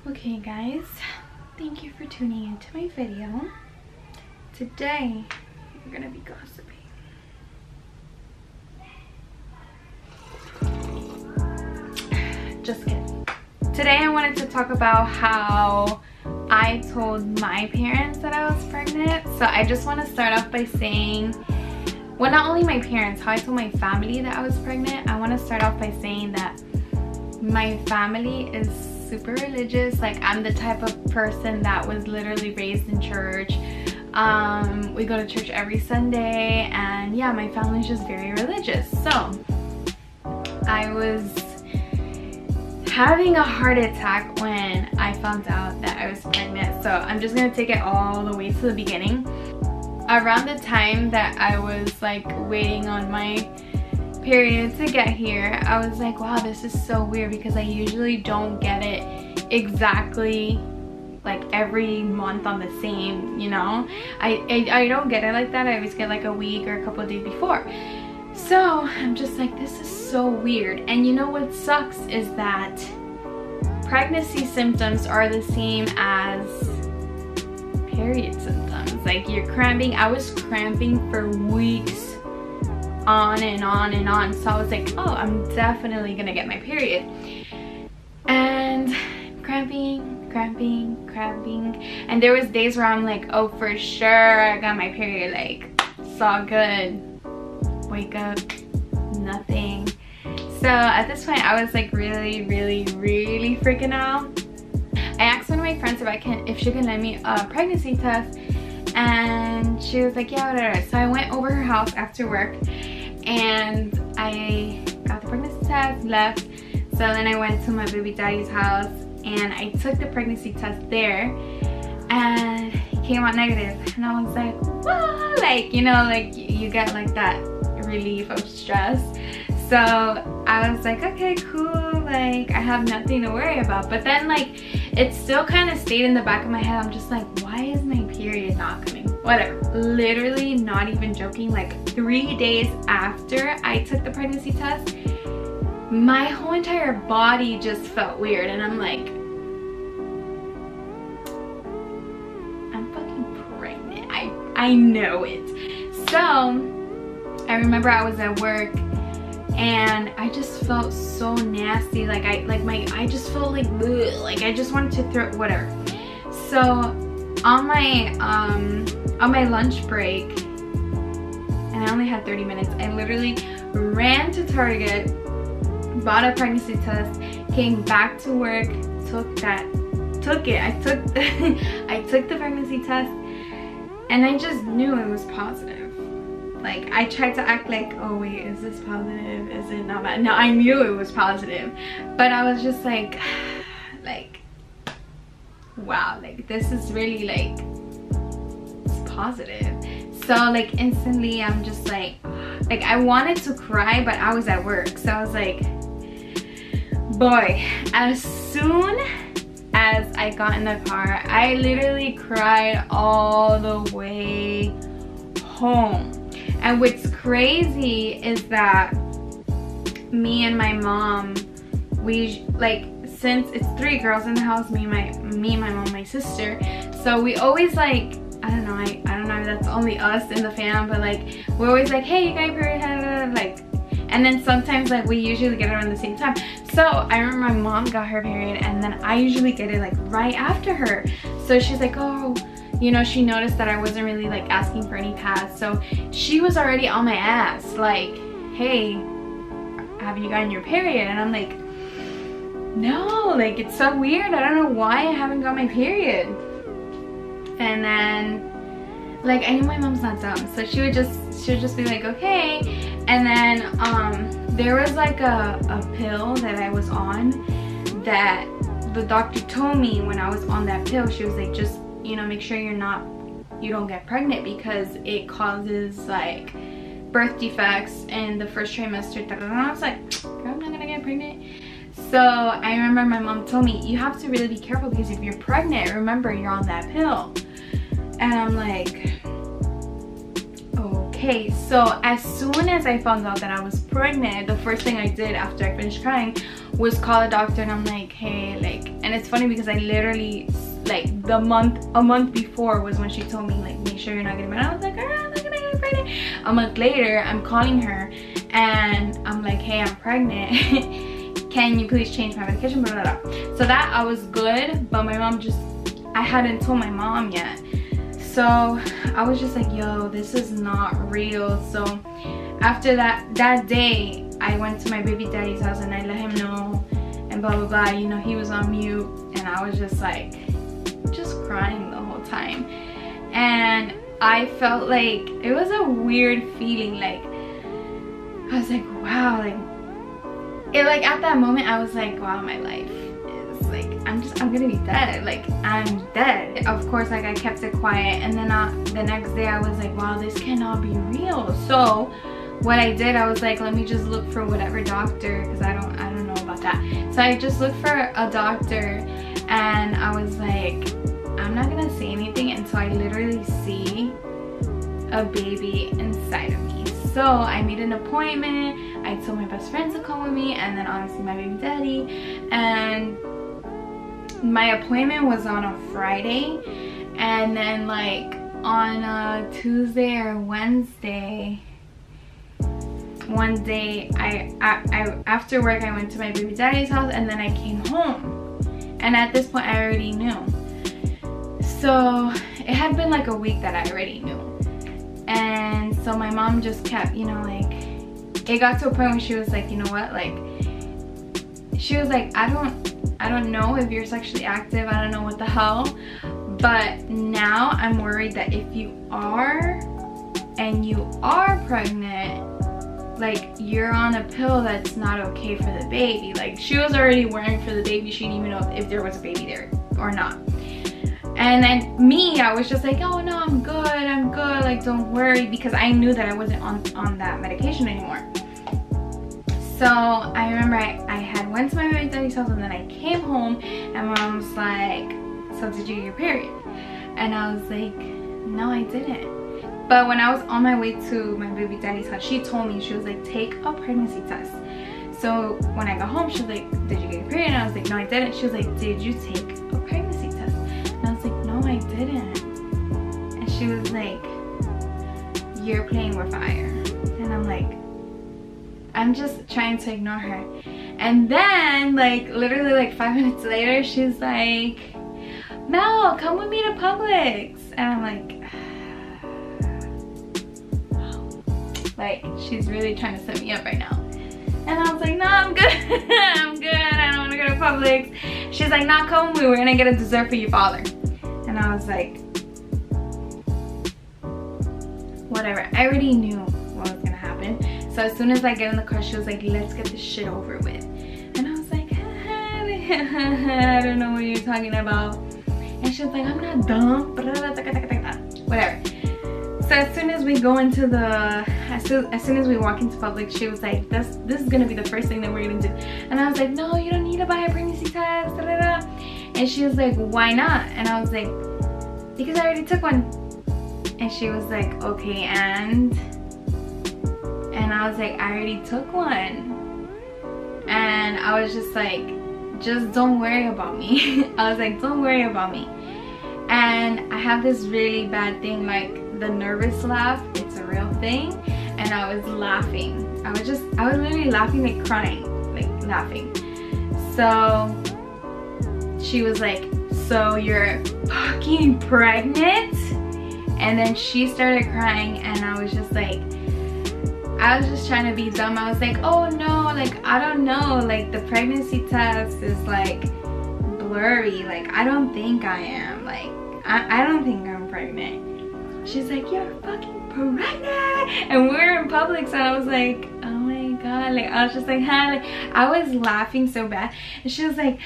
Okay guys, thank you for tuning into my video. Today we're gonna be gossiping. Just kidding. Today I wanted to talk about how I told my parents that I was pregnant. So I just want to start off by saying, well, not only my parents, how I told my family that I was pregnant. I want to start off by saying that my family is super religious. Like, I'm the type of person that was literally raised in church. We go to church every Sunday, and yeah, my family's just very religious. So I was having a heart attack when I found out that I was pregnant. So I'm just gonna take it all the way to the beginning. Around the time that I was like waiting on my period to get here, I was like, wow, this is so weird, because I usually don't get it exactly like every month on the same, you know. I don't get it like that. I always get like a week or a couple of days before. So I'm just like, this is so weird. And you know what sucks is that pregnancy symptoms are the same as period symptoms. Like, you're cramping. I was cramping for weeks on and on and on. So I was like, oh, I'm definitely gonna get my period. And cramping. And there was days where I'm like, oh, for sure I got my period. Like, it's all good. Wake up, nothing. So at this point I was like really freaking out. I asked one of my friends if she can let me a pregnancy test, and she was like, yeah, whatever. So I went over her house after work and I got the pregnancy test, left. So then I went to my baby daddy's house and I took the pregnancy test there, and it came out negative. And I was like, whoa, like, you know, like you get like that relief of stress. So I was like, okay, cool, like I have nothing to worry about. But then like it still kind of stayed in the back of my head. I'm just like, why is my period not coming? Whatever. Literally, not even joking, like 3 days after I took the pregnancy test, my whole entire body just felt weird. And I'm like, I'm fucking pregnant. I know it. So I remember I was at work and I just felt so nasty. Like I just felt like bleh, like I just wanted to throw whatever. So on my lunch break, and I only had 30 minutes, I literally ran to Target, bought a pregnancy test, came back to work, I took the pregnancy test, and I just knew it was positive. Like, I tried to act like, oh wait, is this positive? Is it not bad? No, I knew it was positive. But I was just like, wow, like this is really like, it's positive. So like instantly I'm just like I wanted to cry, but I was at work. So I was like, boy, as soon as I got in the car, I literally cried all the way home. And what's crazy is that me and my mom, we like, since it's 3 girls in the house, me, my mom, my sister, so we always like, I don't know if that's only us in the fam, but like we're always like, hey, you got your period, like, and then sometimes like we usually get it around the same time. So I remember my mom got her period, and then I usually get it like right after her. So she's like, oh, you know, she noticed that I wasn't really like asking for any pads, so she was already on my ass like, hey, have you gotten your period? And I'm like, no, like it's so weird, I don't know why I haven't got my period. And then like, I knew my mom's not dumb, so she would just be like, okay. And then there was like a pill that I was on that the doctor told me when I was on that pill. She was like, just, you know, make sure you don't get pregnant, because it causes like birth defects in the first trimester. And I was like, girl, I'm not gonna get pregnant. So I remember my mom told me, you have to really be careful, because if you're pregnant, remember you're on that pill. And I'm like, okay. So as soon as I found out that I was pregnant, the first thing I did after I finished crying was call a doctor, and I'm like, hey, like, And it's funny because I literally, like, a month before was when she told me, like, make sure you're not getting pregnant. I was like, girl, I'm not gonna get pregnant. A month later, I'm calling her and I'm like, hey, I'm pregnant. Can you please change my medication? Blah, blah, blah. So that I was good, but my mom just, I hadn't told my mom yet. So I was just like, yo, this is not real. So after that day, I went to my baby daddy's house and I let him know and blah, blah, blah. You know, he was on mute and I was just like, just crying the whole time. And I felt like, it was a weird feeling. Like, I was like, wow, like, it, like, at that moment, I was like, wow, my life is, like, I'm gonna be dead. Like, I'm dead. Of course, like, I kept it quiet. And then the next day, I was like, wow, this cannot be real. So what I did, I was like, let me just look for whatever doctor, because I don't know about that. So I just looked for a doctor, and I was like, I'm not gonna say anything until I literally see a baby inside of me. So I made an appointment. I told my best friend to come with me, and then obviously my baby daddy. And my appointment was on a Friday, and then like on a Tuesday or Wednesday, one day I after work I went to my baby daddy's house, and then I came home. And at this point I already knew. So it had been like a week that I already knew. And so my mom just kept, you know, like, it got to a point where she was like, you know what, like, she was like, I don't know if you're sexually active, I don't know what the hell, but now I'm worried that if you are and you are pregnant, like, you're on a pill that's not okay for the baby. Like, she was already worrying for the baby. She didn't even know if there was a baby there or not. And then me, I was just like, oh no, I'm good, like, don't worry, because I knew that I wasn't on that medication anymore. So I remember I had went to my baby daddy's house, and then I came home, and my mom was like, so did you get your period? And I was like, no, I didn't. But when I was on my way to my baby daddy's house, she told me, she was like, take a pregnancy test. So when I got home, she was like, did you get your period? And I was like, no, I didn't. She was like, did you take a pregnancy test? And I was like, no, I didn't. And she was like, you're playing with fire. And I'm like, I'm just trying to ignore her. And then, like, literally like 5 minutes later, she's like, Mel, come with me to Publix. And I'm like, she's really trying to set me up right now. And I was like, no, I'm good. I'm good. I don't want to go to Publix. She's like, nah, come with me. We're gonna get a dessert for your father. And I was like, whatever. I already knew what was gonna happen. So as soon as I get in the car, she was like, let's get this shit over with. And I was like, I don't know what you're talking about. And she was like, I'm not dumb. Whatever. So as soon as we go into the, as soon as we walk into Publix, she was like, this is gonna be the first thing that we're gonna do. And I was like, no, you don't need to buy a pregnancy test. And she was like, why not? And I was like, because I already took one. And she was like, okay, and I was like, I already took one. And I was just like, just don't worry about me. I was like, don't worry about me. And I have this really bad thing, like the nervous laugh. It's a real thing. And I was laughing. I was literally laughing, like crying, like laughing. So she was like, so you're fucking pregnant? And then she started crying, and I was just like, I was just trying to be dumb. I was like, oh no, like, I don't know, like the pregnancy test is like blurry, like I don't think I am, like I don't think I'm pregnant. She's like, you're fucking pregnant. And we were in Publix, and I was like, oh my god, like I was just like, huh, like I was laughing so bad. And she was like,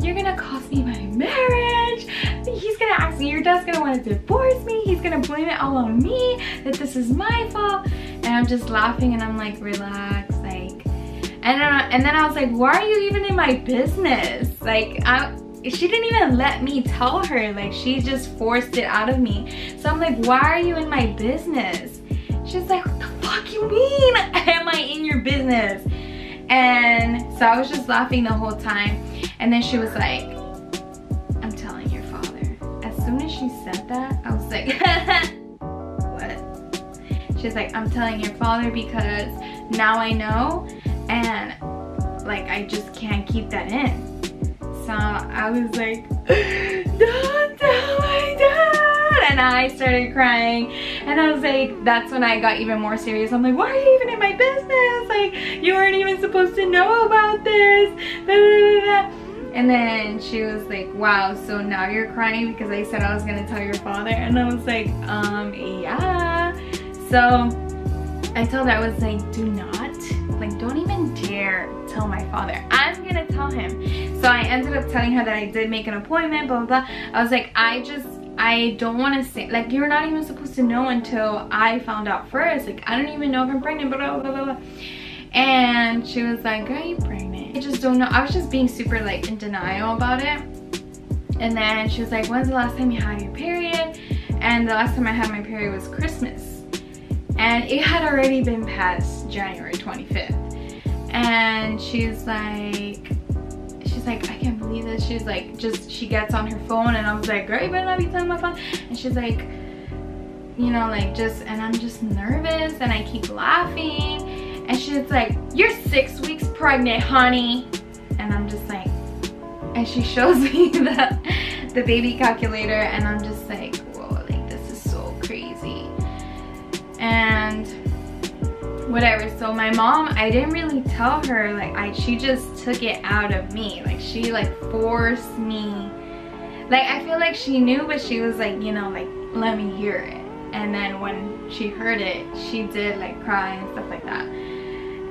you're gonna cost me my marriage, he's gonna ask me, your dad's gonna want to divorce me, he's gonna blame it all on me, that this is my fault. And I'm just laughing, and I'm like, relax, like, and then I was like, why are you even in my business? Like, she didn't even let me tell her, like she just forced it out of me. So I'm like, why are you in my business? She's like, what the fuck you mean am I in your business? And so I was just laughing the whole time. And then she was like, soon as she said that, I was like, what? She's like, I'm telling your father because now I know, and like I just can't keep that in. So I was like, don't tell my dad, and I started crying, and I was like, that's when I got even more serious. I'm like, why are you even in my business? Like, you weren't even supposed to know about this. Da, da, da, da. And then she was like, wow, so now you're crying because I said I was gonna tell your father? And I was like, yeah. So I told her, I was like, do not, like, don't even dare tell my father. I'm gonna tell him. So I ended up telling her that I did make an appointment, blah, blah, blah. I was like, I don't want to say, like, you're not even supposed to know until I found out first. Like, I don't even know if I'm pregnant, blah, blah, blah, blah. And she was like, girl, you pregnant? I just don't know. I was just being super, like, in denial about it. And then she was like, when's the last time you had your period? And the last time I had my period was Christmas. And it had already been past January 25th. And she's like, I can't believe this. She's like, she gets on her phone, and I was like, girl, you better not be telling my phone. And she's like, you know, like, and I'm just nervous, and I keep laughing. And she's like, you're 6 weeks pregnant, honey. And I'm just like, and she shows me the baby calculator, and I'm just like, whoa, like, this is so crazy. And whatever. So my mom, I didn't really tell her, like, she just took it out of me. Like, she like forced me, like, I feel like she knew, but she was like, you know, like, let me hear it. And then when she heard it, she did like cry and stuff like that.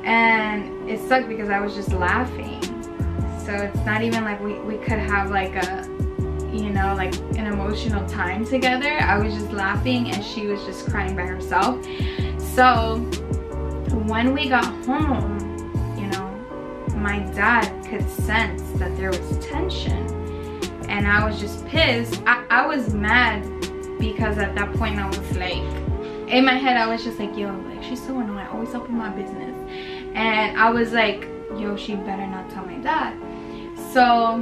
And it sucked because I was just laughing. So it's not even like we could have like a, you know, like an emotional time together. I was just laughing, and she was just crying by herself. So when we got home, you know, my dad could sense that there was tension, and I was just pissed. I was mad because at that point I was like, in my head I was just like, yo, like, she's so annoying, always up in my business. And I was like, yo, she better not tell my dad. So,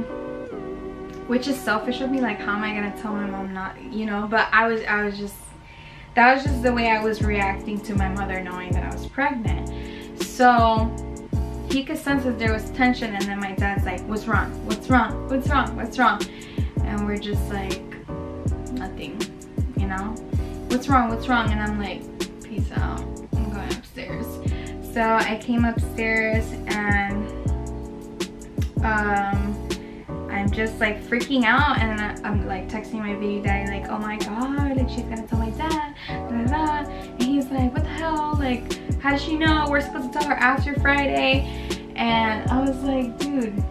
which is selfish of me, like, how am I gonna tell my mom not, you know? But I was just, that was just the way I was reacting to my mother knowing that I was pregnant. So he could sense that there was tension, and then my dad's like, what's wrong? What's wrong? What's wrong? What's wrong? And we're just like, nothing, you know? What's wrong? What's wrong? And I'm like, peace out, I'm going upstairs. So I came upstairs, and I'm just like freaking out, and I'm like texting my baby daddy, like, oh my god, like, she's gonna tell my dad, blah, blah, blah. And he's like, what the hell, like, how does she know? We're supposed to tell her after Friday. And I was like, dude,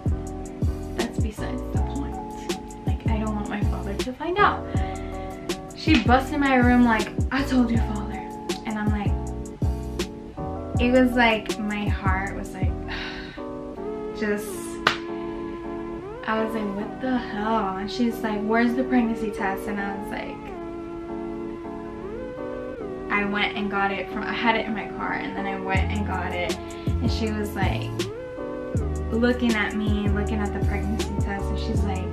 that's besides the point. Like, I don't want my father to find out. She busts in my room like, I told your father. And I'm like, it was like, my heart was like, just, I was like, what the hell? And she's like, where's the pregnancy test? And I was like, I went and got it I had it in my car, and then I went and got it. And she was like, looking at me, looking at the pregnancy test, and she's like,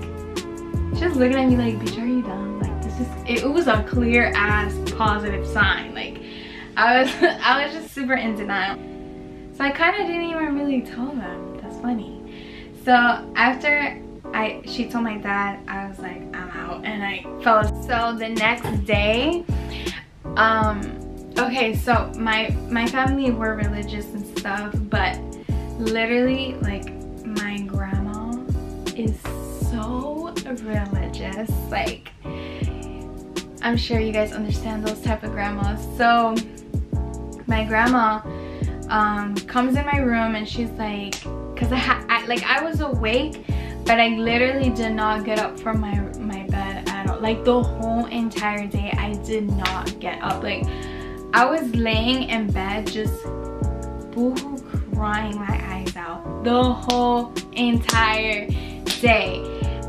she was looking at me like, bitch, are you dumb? Like, this is, it was a clear ass positive sign. Like, I was just super in denial. So I kind of didn't even really tell them. That's funny. So after she told my dad, I was like, I'm out, and I fell asleep. So the next day, okay, so my family were religious and stuff, but literally, like, my grandma is so religious. Like, I'm sure you guys understand those type of grandmas. So my grandma comes in my room, and she's like, because I was awake, but I literally did not get up from my bed at all. Like, the whole entire day I did not get up. Like, I was laying in bed just boo-hoo crying my eyes out the whole entire day.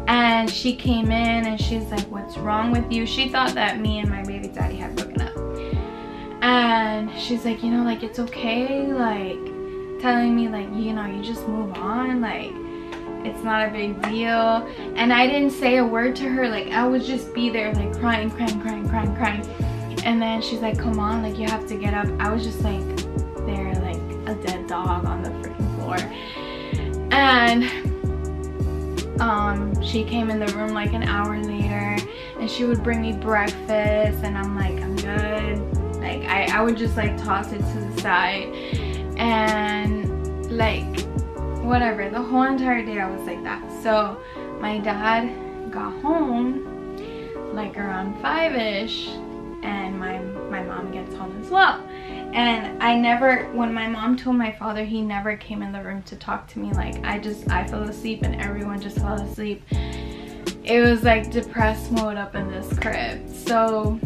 And she came in, and she's like, what's wrong with you? She thought that me and my baby daddy had broken up. And she's like, you know, like, it's okay, like, telling me, like, you know, you just move on, like. it's not a big deal. And I didn't say a word to her. Like, I would just be there like crying. And then she's like, come on, like you have to get up. I was just like there like a dead dog on the freaking floor. And she came in the room like an hour later, and she would bring me breakfast, and I'm like, I'm good. Like I would just like toss it to the side, and like whatever, the whole entire day I was like that. So my dad got home like around 5ish, and my mom gets home as well. And I never, when my mom told my father, he never came in the room to talk to me. Like I fell asleep and everyone just fell asleep. It was like depressed mode up in this crib. So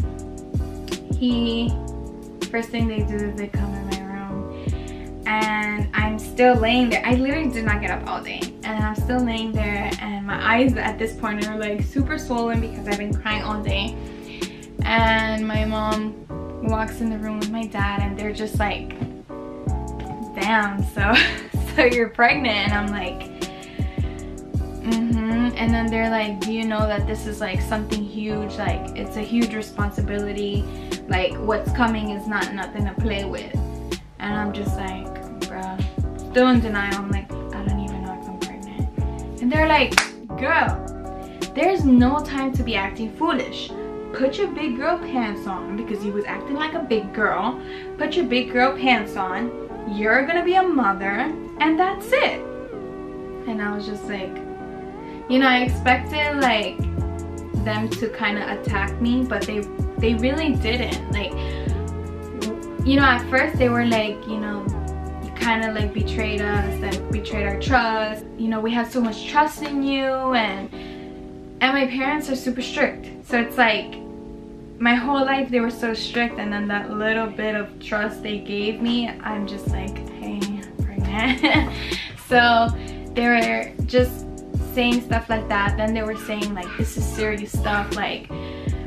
first thing they do is they come in my room, and I'm still laying there. I literally did not get up all day, and I'm still laying there, and my eyes at this point are like super swollen because I've been crying all day. And my mom walks in the room with my dad, and they're just like, damn, so you're pregnant? And I'm like, and then they're like, do you know that this is like something huge, like it's a huge responsibility, like what's coming is not nothing to play with. And I'm just like, bruh, still in denial. I'm like, I don't even know if I'm pregnant. And they're like, girl, there's no time to be acting foolish. Put your big girl pants on, because you was acting like a big girl. Put your big girl pants on. You're gonna be a mother, and that's it. And I was just like, you know, I expected like them to kind of attack me, but they really didn't. Like, you know, at first they were like, you know, you kind of like betrayed us, like betrayed our trust. You know, we had so much trust in you, and my parents are super strict. So it's like my whole life they were so strict, and then that little bit of trust they gave me, I'm just like, hey, I'm pregnant. So they were just saying stuff like that. Then they were saying like, this is serious stuff, like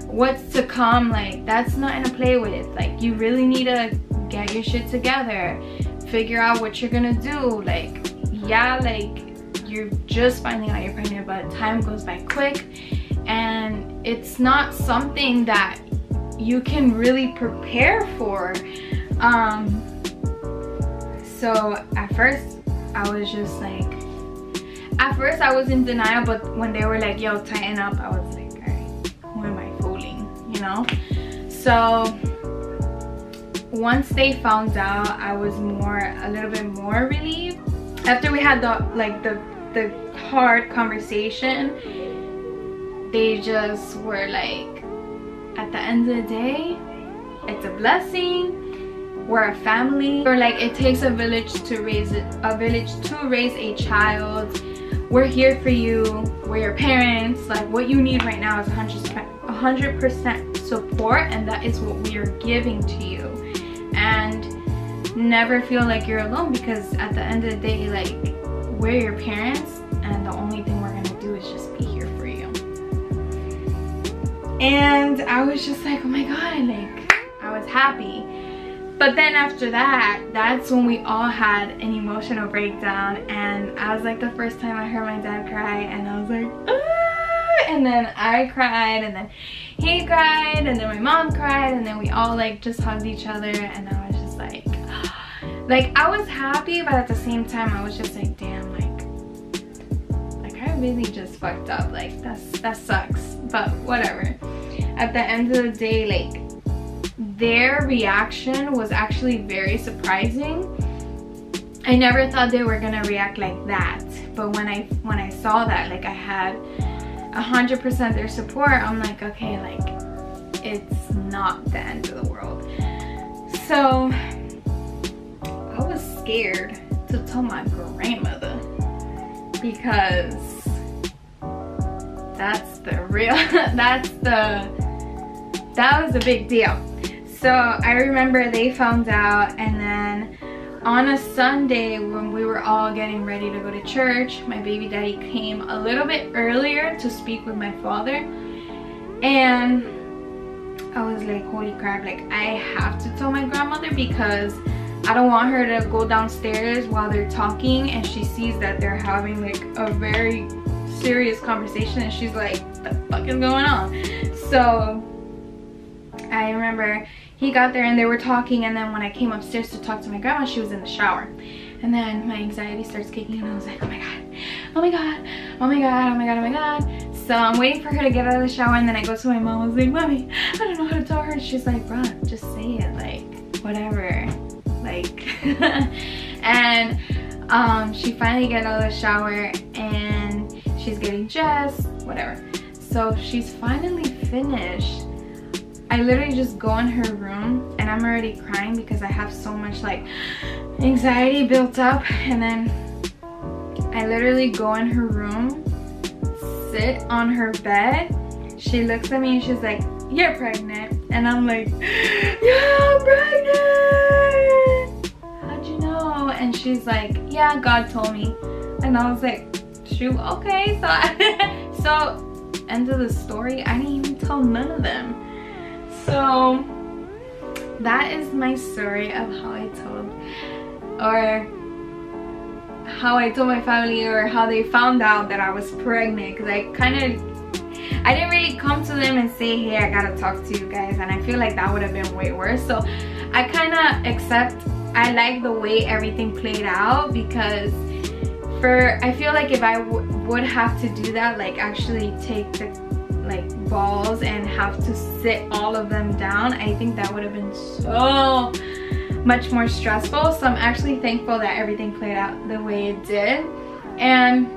what's to come, like that's nothing to play with. Like you really need to get your shit together, figure out what you're gonna do. Like, yeah, like you're just finding out you're pregnant, but time goes by quick, and it's not something that you can really prepare for. So at first I was just like, at first I was in denial, but when they were like, yo, tighten up, I was like, alright, who am I fooling, you know? So once they found out, I was a little bit more relieved. After we had the hard conversation, they just were like, at the end of the day, it's a blessing, we're a family. Or like, it takes a village to raise a child. We're here for you, we're your parents. Like, what you need right now is 100% support, and that is what we are giving to you. And never feel like you're alone, because at the end of the day, like, we're your parents, and the only thing we're gonna do is just be here for you. And I was just like, oh my god, like I was happy. But then after that, that's when we all had an emotional breakdown, and I was like, the first time I heard my dad cry, and I was like, ah! And then I cried, and then he cried, and then my mom cried, and then we all like just hugged each other, and I was just like, ah. Like I was happy, but at the same time I was just like, damn, like I really just fucked up. Like that sucks, but whatever. At the end of the day, like, their reaction was actually very surprising. I never thought they were gonna react like that, but when I saw that, like, I had 100% their support, I'm like, okay, like, it's not the end of the world. So I was scared to tell my grandmother, because that's the real that was a big deal. So I remember they found out, and then on a Sunday when we were all getting ready to go to church, my baby daddy came a little bit earlier to speak with my father, and I was like, holy crap, like I have to tell my grandmother, because I don't want her to go downstairs while they're talking and she sees that they're having like a very serious conversation and she's like, what the fuck is going on? So I remember he got there and they were talking, and then when I came upstairs to talk to my grandma, she was in the shower. And then my anxiety starts kicking and I was like, oh my god, oh my god, oh my god, oh my god, oh my god. So I'm waiting for her to get out of the shower, and then I go to my mom. I was like, Mommy, I don't know how to tell her. And she's like, bruh, just say it, like, whatever. Like, and she finally got out of the shower and she's getting dressed, whatever. So she's finally finished. I literally just go in her room and I'm already crying because I have so much like anxiety built up, and then I literally go in her room, sit on her bed. She looks at me and she's like, you're pregnant. And I'm like, yeah, I'm pregnant. How'd you know? And she's like, yeah, God told me. And I was like, shoot, okay. So so end of the story. I didn't even tell none of them. So that is my story of how I told my family, or how they found out that I was pregnant. Because I didn't really come to them and say, hey, I gotta talk to you guys, and I feel like that would have been way worse. So I kind of I like the way everything played out, because I feel like if I would have to do that, like actually take the balls and have to sit all of them down, I think that would have been so much more stressful. So I'm actually thankful that everything played out the way it did. And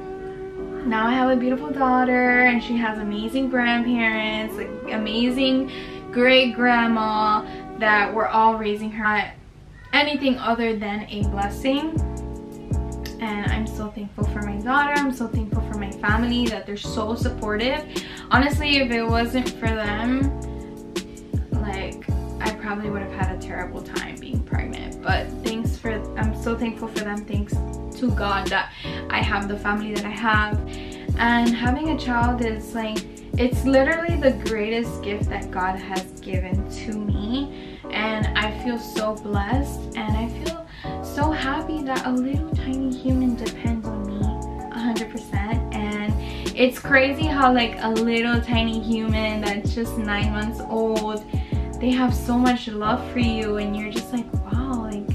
now I have a beautiful daughter, and she has amazing grandparents, like amazing great grandma, that we're all raising her anything other than a blessing. And I'm so thankful for my daughter. I'm so thankful for my family, that they're so supportive. Honestly, if it wasn't for them, like, I probably would have had a terrible time being pregnant. But I'm so thankful for them. Thanks to God that I have the family that I have. And having a child is like, it's literally the greatest gift that God has given to me. And I feel so blessed, and I feel so happy that a little tiny human depends on me 100%. And it's crazy how like a little tiny human that's just 9 months old, they have so much love for you, and you're just like, wow, like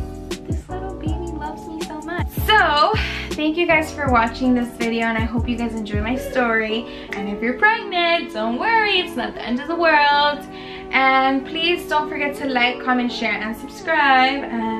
this little baby loves me so much. So thank you guys for watching this video, and I hope you guys enjoy my story. And if you're pregnant, don't worry, it's not the end of the world. And please don't forget to like, comment, share, and subscribe. And